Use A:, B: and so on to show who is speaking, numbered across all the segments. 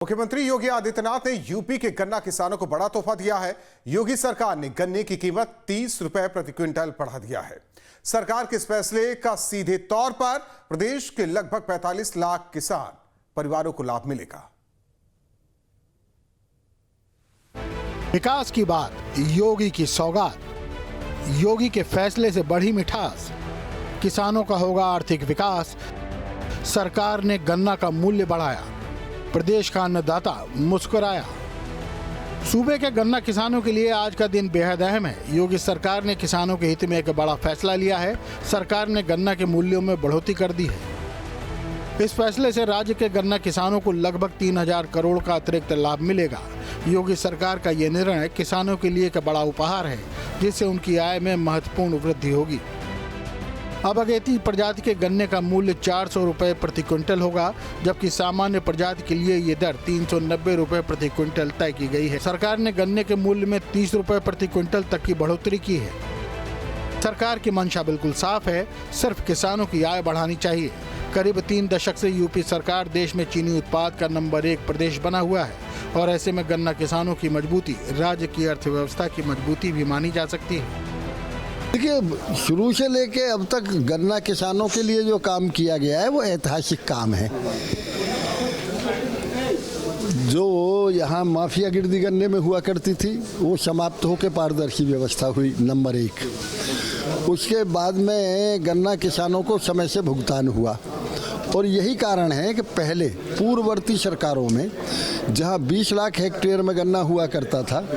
A: मुख्यमंत्री योगी आदित्यनाथ ने यूपी के गन्ना किसानों को बड़ा तोहफा दिया है। योगी सरकार ने गन्ने की कीमत 30 रुपए प्रति क्विंटल बढ़ा दिया है। सरकार के इस फैसले का सीधे तौर पर प्रदेश के लगभग 45 लाख किसान परिवारों को लाभ मिलेगा।
B: विकास की बात, योगी की सौगात, योगी के फैसले से बढ़ी मिठास, किसानों का होगा आर्थिक विकास। सरकार ने गन्ना का मूल्य बढ़ाया, प्रदेश का अन्नदाता मुस्कुराया। सूबे के गन्ना किसानों के लिए आज का दिन बेहद अहम है। योगी सरकार ने किसानों के हित में एक बड़ा फैसला लिया है। सरकार ने गन्ना के मूल्यों में बढ़ोतरी कर दी है। इस फैसले से राज्य के गन्ना किसानों को लगभग 3000 करोड़ का अतिरिक्त लाभ मिलेगा। योगी सरकार का यह निर्णय किसानों के लिए एक बड़ा उपहार है, जिससे उनकी आय में महत्वपूर्ण वृद्धि होगी। अब अगेती प्रजाति के गन्ने का मूल्य 400 रुपए प्रति क्विंटल होगा, जबकि सामान्य प्रजाति के लिए ये दर 390 रुपए प्रति क्विंटल तय की गई है। सरकार ने गन्ने के मूल्य में 30 रुपए प्रति क्विंटल तक की बढ़ोतरी की है। सरकार की मंशा बिल्कुल साफ है, सिर्फ किसानों की आय बढ़ानी चाहिए। करीब 3 दशक से यूपी सरकार देश में चीनी उत्पाद का नंबर 1 प्रदेश बना हुआ है, और ऐसे में गन्ना किसानों की मजबूती राज्य की अर्थव्यवस्था की मजबूती भी मानी जा सकती है।
C: देखिए, शुरू से लेके अब तक गन्ना किसानों के लिए जो काम किया गया है वो ऐतिहासिक काम है। जो यहाँ माफिया गिरदी गन्ने में हुआ करती थी वो समाप्त होकर पारदर्शी व्यवस्था हुई, नंबर 1। उसके बाद में गन्ना किसानों को समय से भुगतान हुआ, और यही कारण है कि पहले पूर्ववर्ती सरकारों में जहाँ 20 लाख हेक्टेयर में गन्ना हुआ करता था,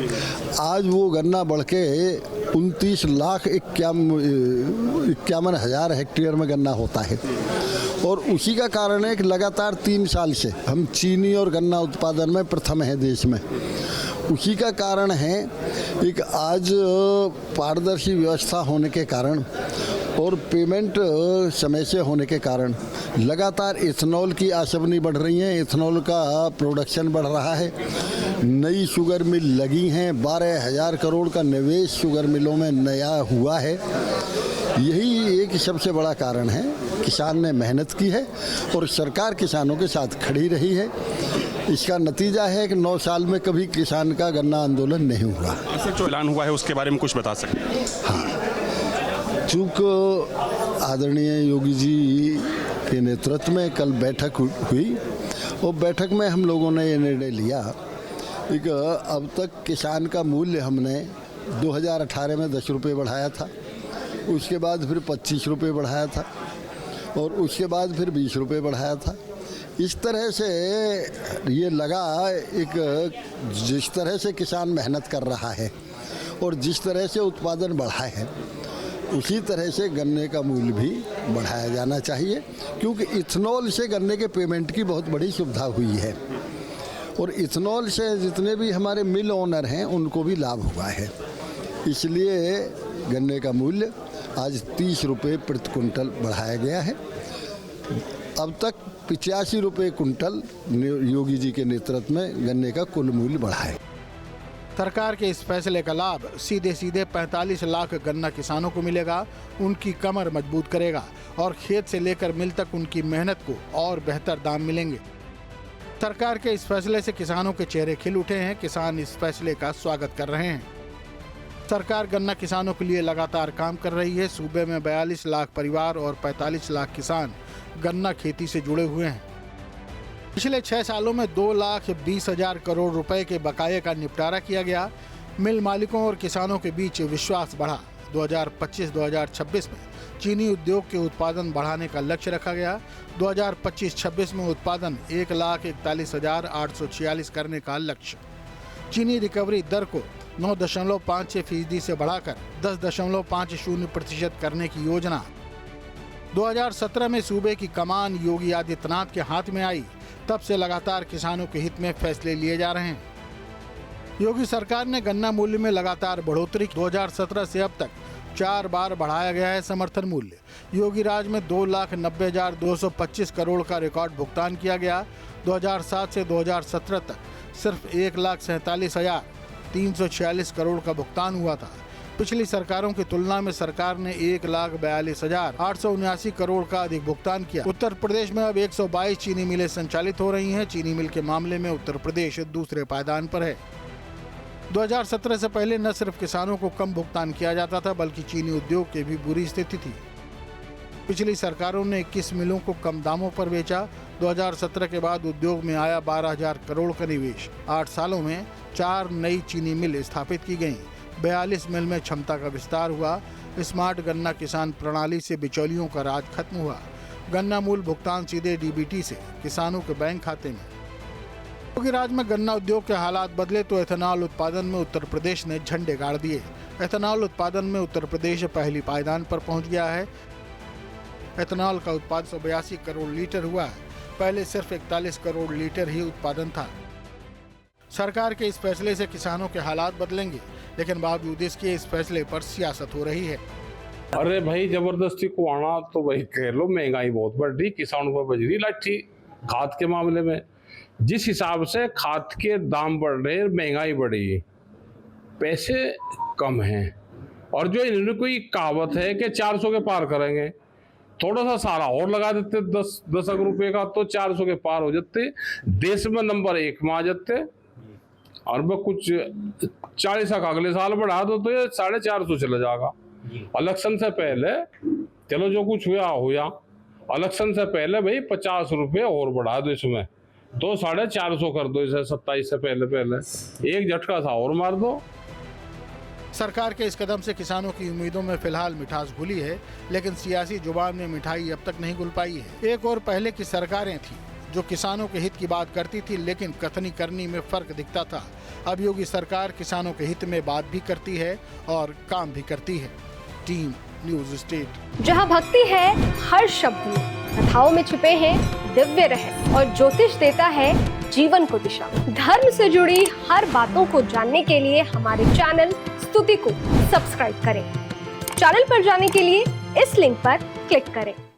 C: आज वो गन्ना बढ़ के 29,51 हजार हेक्टेयर में गन्ना होता है। और उसी का कारण है कि लगातार 3 साल से हम चीनी और गन्ना उत्पादन में प्रथम हैं देश में। उसी का कारण है एक आज पारदर्शी व्यवस्था होने के कारण और पेमेंट समय से होने के कारण लगातार इथेनॉल की आमदनी बढ़ रही है। इथेनॉल का प्रोडक्शन बढ़ रहा है। नई शुगर मिल लगी हैं, 12,000 करोड़ का निवेश शुगर मिलों में नया हुआ है। यही एक सबसे बड़ा कारण है। किसान ने मेहनत की है और सरकार किसानों के साथ खड़ी रही है। इसका नतीजा है कि 9 साल में कभी किसान का गन्ना आंदोलन नहीं हुआ।
D: ऐसा जो ऐलान हुआ है उसके बारे में कुछ बता सकते हैं?
C: हाँ, चूँकि आदरणीय योगी जी के नेतृत्व में कल बैठक हुई, और बैठक में हम लोगों ने ये निर्णय लिया कि अब तक किसान का मूल्य हमने 2018 में 10 रुपये बढ़ाया था, उसके बाद फिर 25 रुपये बढ़ाया था, और उसके बाद फिर 20 रुपये बढ़ाया था। इस तरह से ये लगा एक जिस तरह से किसान मेहनत कर रहा है और जिस तरह से उत्पादन बढ़ा है, उसी तरह से गन्ने का मूल्य भी बढ़ाया जाना चाहिए, क्योंकि इथेनॉल से गन्ने के पेमेंट की बहुत बड़ी सुविधा हुई है, और इथेनॉल से जितने भी हमारे मिल ओनर हैं उनको भी लाभ हुआ है। इसलिए गन्ने का मूल्य आज 30 रुपये प्रति कुंटल बढ़ाया गया है। अब तक 85 रुपये कुंटल योगी जी के नेतृत्व में गन्ने का कुल मूल्य बढ़ा है।
B: सरकार के इस फैसले का लाभ सीधे 45 लाख गन्ना किसानों को मिलेगा। उनकी कमर मजबूत करेगा और खेत से लेकर मिल तक उनकी मेहनत को और बेहतर दाम मिलेंगे। सरकार के इस फैसले से किसानों के चेहरे खिल उठे हैं। किसान इस फैसले का स्वागत कर रहे हैं। सरकार गन्ना किसानों के लिए लगातार काम कर रही है। सूबे में 42 लाख परिवार और 45 लाख किसान गन्ना खेती से जुड़े हुए हैं। पिछले 6 सालों में 2,20,000 करोड़ रुपए के बकाये का निपटारा किया गया। मिल मालिकों और किसानों के बीच विश्वास बढ़ा। 2025-2026 में चीनी उद्योग के उत्पादन बढ़ाने का लक्ष्य रखा गया। 2025-26 में उत्पादन 1,41,846 करने का लक्ष्य। चीनी रिकवरी दर को 9.56% से बढ़ाकर 10.50% करने की योजना। 2017 में सूबे की कमान योगी आदित्यनाथ के हाथ में आई, तब से लगातार किसानों के हित में फैसले लिए जा रहे हैं। योगी सरकार ने गन्ना मूल्य में लगातार बढ़ोतरी। 2017 से अब तक 4 बार बढ़ाया गया है समर्थन मूल्य। योगी राज में 2,90,225 करोड़ का रिकॉर्ड भुगतान किया गया। 2007 से 2017 तक सिर्फ 1,47,346 करोड़ का भुगतान हुआ था। पिछली सरकारों की तुलना में सरकार ने 1,42,879 करोड़ का अधिक भुगतान किया। उत्तर प्रदेश में अब 122 चीनी मिलें संचालित हो रही हैं। चीनी मिल के मामले में उत्तर प्रदेश दूसरे पायदान पर है। 2017 से पहले न सिर्फ किसानों को कम भुगतान किया जाता था, बल्कि चीनी उद्योग की भी बुरी स्थिति थी। पिछली सरकारों ने 21 मिलों को कम दामों पर बेचा। 2017 के बाद उद्योग में आया 12,000 करोड़ का निवेश। 8 सालों में 4 नई चीनी मिल स्थापित की गईं। 42 मिल में क्षमता का विस्तार हुआ। स्मार्ट गन्ना किसान प्रणाली से बिचौलियों का राज खत्म हुआ। गन्ना मूल भुगतान सीधे डीबीटी से किसानों के बैंक खाते में। क्योंकि राज्य में गन्ना उद्योग के हालात बदले तो एथेनॉल उत्पादन में उत्तर प्रदेश ने झंडे गाड़ दिए। एथेनॉल उत्पादन में उत्तर प्रदेश पहली पायदान पर पहुंच गया है। एथेनॉल का उत्पादन 182 करोड़ लीटर हुआ है। पहले सिर्फ 41 करोड़ लीटर ही उत्पादन था। सरकार के इस फैसले से किसानों के हालात बदलेंगे, लेकिन बावजूद इसके इस फैसले पर सियासत हो रही है।
E: अरे भाई, जबरदस्ती को आना तो भाई कह लो, महंगाई बहुत बढ़ रही, किसानों पर बज रही लाठी। खाद के मामले में जिस हिसाब से खाद के दाम बढ़ रहे हैं, महंगाई बढ़ी, पैसे कम हैं, और जो इन्होंने कोई कहावत है कि 400 के पार करेंगे, थोड़ा सा सारा और लगा देते 10 रुपए का, तो 400 के पार हो जाते, देश में नंबर 1 में आ जाते। और वो कुछ 40 का अगले साल बढ़ा दो तो ये 450 चला जाएगा। इलेक्शन से पहले चलो जो कुछ हुआ हुआ, इलेक्शन से पहले भाई 50 रुपए और बढ़ा दो, इसमें तो 450 कर दो, इसे 27 से पहले एक झटका सा और मार दो।
B: सरकार के इस कदम से किसानों की उम्मीदों में फिलहाल मिठास घुली है, लेकिन सियासी जुबान में मिठाई अब तक नहीं घुल पाई है। एक और पहले की सरकारें थी जो किसानों के हित की बात करती थी, लेकिन कथनी करनी में फर्क दिखता था। अब योगी सरकार किसानों के हित में बात भी करती है और काम भी करती है। Team news state.
F: जहां भक्ति है हर शब्द में, कथाओं में छुपे हैं दिव्य रहस्य, और ज्योतिष देता है जीवन को दिशा। धर्म से जुड़ी हर बातों को जानने के लिए हमारे चैनल स्तुति को सब्सक्राइब करें। चैनल पर जाने के लिए इस लिंक पर क्लिक करें।